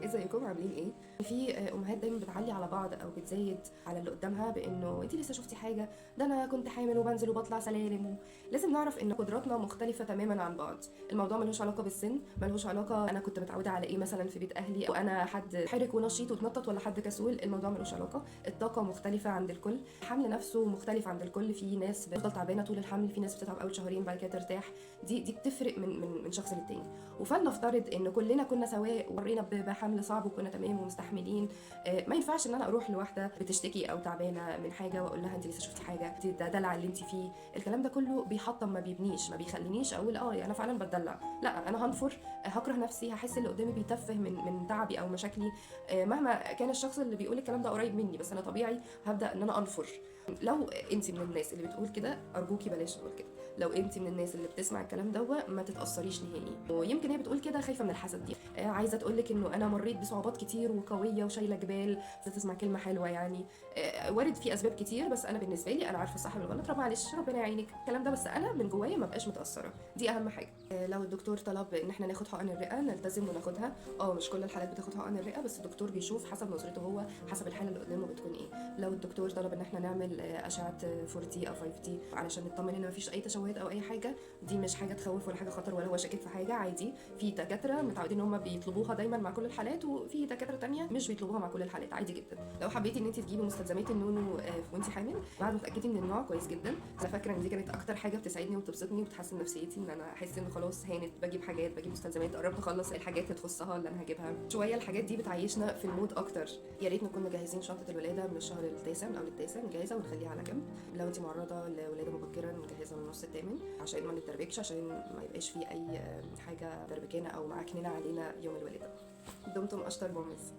ازيكم عاملين ايه؟ في امهات دايما بتعلي على بعض او بتزايد على اللي قدامها بانه انت لسه شفتي حاجه، ده انا كنت حامل وبنزل وبطلع سلالم. لازم نعرف ان قدراتنا مختلفه تماما عن بعض. الموضوع ملوش علاقه بالسن، ملوش علاقه انا كنت متعوده على ايه مثلا في بيت اهلي، او انا حد حرك ونشيط وتنطط ولا حد كسول. الموضوع ملوش علاقه. الطاقه مختلفه عند الكل، الحمل نفسه مختلف عند الكل. في ناس بتفضل تعبانه طول الحمل، في ناس بتتعب اول شهرين بعد كده ترتاح. دي بتفرق من شخص للتاني. وفلنفترض ان كلنا كنا سواء ومرينا بحمل صعب وكنا تمام ومستحملين. ما ينفعش ان انا اروح لواحده بتشتكي او تعبانه من حاجه واقول لها انت لسه شفتي حاجه، ده دلع اللي انت فيه. الكلام ده كله بيحطم، ما بيبنيش، ما بيخلينيش اقول انا فعلا بتدلع. لا، انا هنفر، هكره نفسي، هحس اللي قدامي بيتفه من تعبي او مشاكلي. مهما كان الشخص اللي بيقول الكلام ده قريب مني، بس انا طبيعي هبدا ان انا انفر. لو انت من الناس اللي بتقول كده ارجوكي بلاش تقول كده. لو انت من الناس اللي بتسمع الكلام ده ما تتاثريش نهائي. ويمكن هي بتقول كده خايفه من الحسد دي، عايزه تقول لك انه انا مريت بصعوبات كتير وقويه وشايله جبال، فتسمع كلمه حلوه يعني. وارد في اسباب كتير، بس انا بالنسبه لي انا عارفه الصح من الغلط. معلش ربنا يعينك الكلام ده، بس انا من جوايا ما بقاش متاثره. دي اهم حاجه. لو الدكتور طلب ان احنا ناخد حقن الرئه نلتزم وناخدها. مش كل الحالات بتاخد حقن الرئه، بس الدكتور بيشوف حسب نظرته هو، حسب الحاله اللي قدامه بتكون ايه. لو الدكتور طلب ان احنا نعمل اشعه 4T او 5T علشان نطمن ان مفيش اي تشوهات او اي حاجه، دي مش حاجه تخوف ولا حاجه خطر ولا هو شاكك في حاجه. عادي، في دكاتره متعودين ان هم بيطلبوها دايما مع كل الحالات، وفي دكاتره تانية مش بيطلبوها مع كل الحالات. عادي جدا. لو حبيتي ان انت تجيبي مستلزمات النونو وانت حامل بعد ما تاكدي من النوع كويس جدا. انا فاكره ان دي كانت اكتر حاجه بتسعدني وبتبسطني وبتحسن نفسيتي، ان انا احس ان خلاص هانت، بجيب حاجات، بجيب مستلزمات، قربت اخلص الحاجات اللي تخصها اللي انا هجيبها شويه. الحاجات دي بتعيشنا في المود اكتر. يا ريت نكون مجهزين شنطه الولاده من الشهر التاسع من اول التاسع، نجهزها ونخليها على جنب. لو انت معرضه لولاده مبكره نجهزها من النص الثامن عشان ما نتدربكش، عشان ما يبقاش في اي حاجه دربكانه او معكننه علينا يوم الولاده. دمتم اشطر بومز.